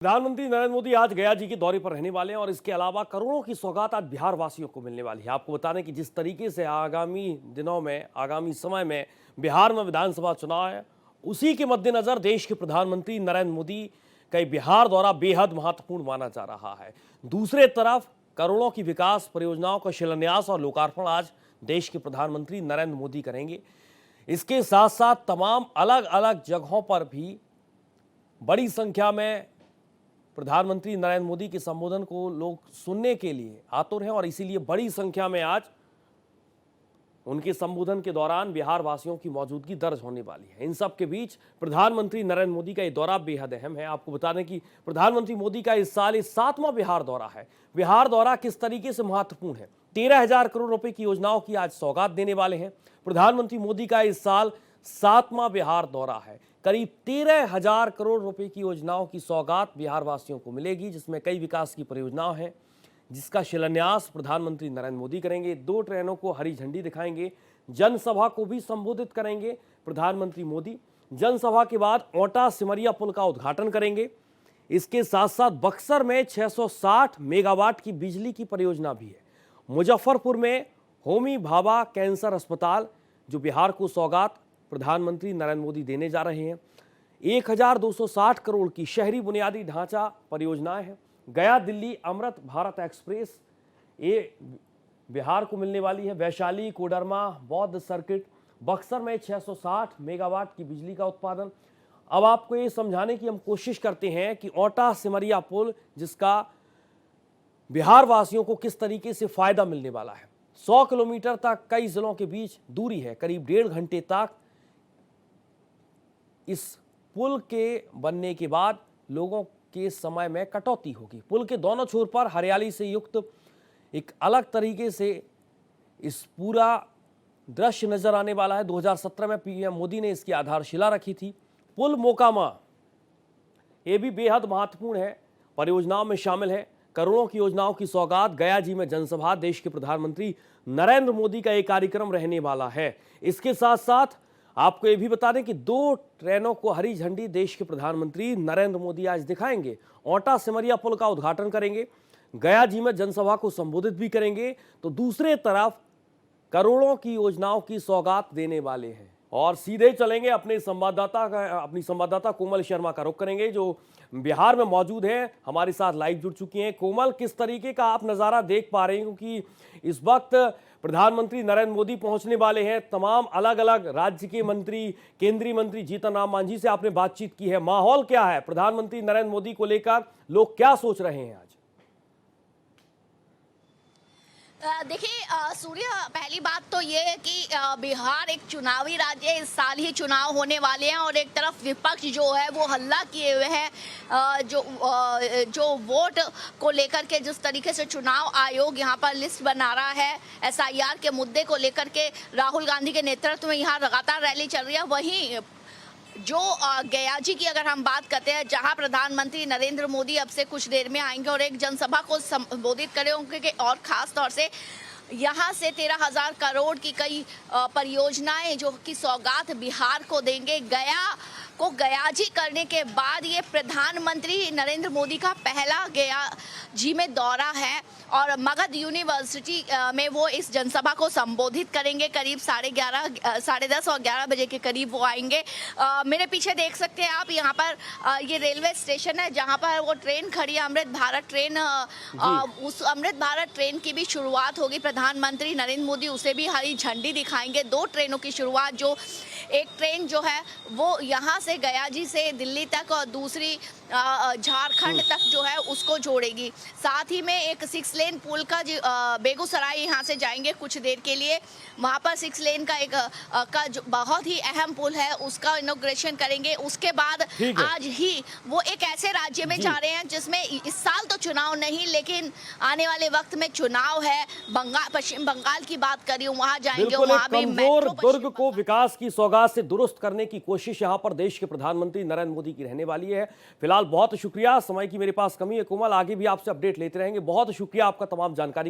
प्रधानमंत्री नरेंद्र मोदी आज गया जी के दौरे पर रहने वाले हैं और इसके अलावा करोड़ों की सौगात आज बिहार वासियों को मिलने वाली है। आपको बता दें कि जिस तरीके से आगामी दिनों में आगामी समय में बिहार में विधानसभा चुनाव है, उसी के मद्देनजर देश के प्रधानमंत्री नरेंद्र मोदी का बिहार दौरा बेहद महत्वपूर्ण माना जा रहा है। दूसरे तरफ करोड़ों की विकास परियोजनाओं का शिलान्यास और लोकार्पण आज देश के प्रधानमंत्री नरेंद्र मोदी करेंगे। इसके साथ साथ तमाम अलग अलग जगहों पर भी बड़ी संख्या में प्रधानमंत्री नरेंद्र मोदी के संबोधन को लोग सुनने के लिए आतुर हैं और इसीलिए बड़ी संख्या में आज उनके संबोधन के दौरान बिहार वासियों की मौजूदगी दर्ज होने वाली है। इन सब के बीच प्रधानमंत्री नरेंद्र मोदी का ये दौरा बेहद अहम है। आपको बता दें कि प्रधानमंत्री मोदी का इस साल 7वां बिहार दौरा है। बिहार दौरा किस तरीके से महत्वपूर्ण है? 13,000 करोड़ रुपए की योजनाओं की आज सौगात देने वाले हैं। प्रधानमंत्री मोदी का इस साल 7वां बिहार दौरा है। करीब 13,000 करोड़ रुपए की योजनाओं की सौगात बिहार वासियों को मिलेगी, जिसमें कई विकास की परियोजनाएं हैं, जिसका शिलान्यास प्रधानमंत्री नरेंद्र मोदी करेंगे। 2 ट्रेनों को हरी झंडी दिखाएंगे। जनसभा को भी संबोधित करेंगे प्रधानमंत्री मोदी। जनसभा के बाद ओटा सिमरिया पुल का उद्घाटन करेंगे। इसके साथ साथ बक्सर में 660 मेगावाट की बिजली की परियोजना भी है। मुजफ्फरपुर में होमी भाभा कैंसर अस्पताल, जो बिहार को सौगात प्रधानमंत्री नरेंद्र मोदी देने जा रहे हैं। 1,260 करोड़ की शहरी बुनियादी ढांचा परियोजनाएं हैं। गया दिल्ली अमृत भारत एक्सप्रेस ये बिहार को मिलने वाली है। वैशाली कोडरमा बौद्ध सर्किट, बक्सर में 660 मेगावाट की बिजली का उत्पादन। अब आपको ये समझाने की हम कोशिश करते हैं कि ओटा सिमरिया पुल, जिसका बिहार वासियों को किस तरीके से फायदा मिलने वाला है। 100 किलोमीटर तक कई जिलों के बीच दूरी है। करीब 1.5 घंटे तक इस पुल के बनने के बाद लोगों के समय में कटौती होगी। पुल के दोनों छोर पर हरियाली से युक्त एक अलग तरीके से इस पूरा दृश्य नजर आने वाला है। 2017 में पीएम मोदी ने इसकी आधारशिला रखी थी। पुल मोकामा ये भी बेहद महत्वपूर्ण है, परियोजनाओं में शामिल है। करोड़ों की योजनाओं की सौगात, गया जी में जनसभा, देश के प्रधानमंत्री नरेंद्र मोदी का एक कार्यक्रम रहने वाला है। इसके साथ साथ आपको ये भी बता दें कि 2 ट्रेनों को हरी झंडी देश के प्रधानमंत्री नरेंद्र मोदी आज दिखाएंगे। ओटा सिमरिया पुल का उद्घाटन करेंगे, गया जी में जनसभा को संबोधित भी करेंगे, तो दूसरे तरफ करोड़ों की योजनाओं की सौगात देने वाले हैं। और सीधे चलेंगे अपनी संवाददाता कोमल शर्मा का रुख करेंगे, जो बिहार में मौजूद है, हमारे साथ लाइव जुड़ चुकी हैं। कोमल, किस तरीके का आप नज़ारा देख पा रहे हैं, क्योंकि इस वक्त प्रधानमंत्री नरेंद्र मोदी पहुंचने वाले हैं। तमाम अलग अलग राज्य के मंत्री, केंद्रीय मंत्री जीतन राम मांझी से आपने बातचीत की है। माहौल क्या है प्रधानमंत्री नरेंद्र मोदी को लेकर? लोग क्या सोच रहे हैं आज? देखिए सूर्य, पहली बात तो ये है कि बिहार एक चुनावी राज्य है। इस साल ही चुनाव होने वाले हैं और एक तरफ विपक्ष जो है वो हल्ला किए हुए हैं। जो वोट को लेकर के जिस तरीके से चुनाव आयोग यहाँ पर लिस्ट बना रहा है, SIR के मुद्दे को लेकर के राहुल गांधी के नेतृत्व में यहाँ लगातार रैली चल रही है। वहीं जो गया जी की अगर हम बात करते हैं, जहां प्रधानमंत्री नरेंद्र मोदी अब से कुछ देर में आएंगे और एक जनसभा को संबोधित करेंगे, और खास तौर से यहां से 13,000 करोड़ की कई परियोजनाएं जो कि सौगात बिहार को देंगे। गया को गया जी करने के बाद ये प्रधानमंत्री नरेंद्र मोदी का पहला गया जी में दौरा है और मगध यूनिवर्सिटी में वो इस जनसभा को संबोधित करेंगे। करीब 10:30 और 11 बजे के करीब वो आएंगे। मेरे पीछे देख सकते हैं आप, यहाँ पर ये रेलवे स्टेशन है जहाँ पर वो ट्रेन खड़ी है, अमृत भारत ट्रेन। उस अमृत भारत ट्रेन की भी शुरुआत होगी। प्रधानमंत्री नरेंद्र मोदी उसे भी हरी झंडी दिखाएंगे। 2 ट्रेनों की शुरुआत, जो एक ट्रेन जो है वो यहाँ से गया जी से दिल्ली तक और दूसरी झारखंड तक जो है उसको जोड़ेगी। साथ ही में एक 6 लेन पुल का बेगूसराय यहाँ से जाएंगे कुछ देर के लिए, वहाँ पर 6 लेन का एक जो बहुत ही अहम पुल है उसका इनॉग्रेशन करेंगे। उसके बाद आज ही वो एक ऐसे राज्य में जा रहे हैं जिसमें इस साल तो चुनाव नहीं, लेकिन आने वाले वक्त में चुनाव है। पश्चिम बंगाल की बात करी हूँ, वहाँ जाएंगे। वहाँ भी कमजोर दुर्ग को विकास की सौगात से दुरुस्त करने की कोशिश यहाँ पर देश के प्रधानमंत्री नरेंद्र मोदी की रहने वाली है। फिलहाल बहुत शुक्रिया, समय की मेरे पास कमी है कोमल, आगे भी आपसे अपडेट लेते रहेंगे। बहुत शुक्रिया आपका तमाम जानकारी के लिए।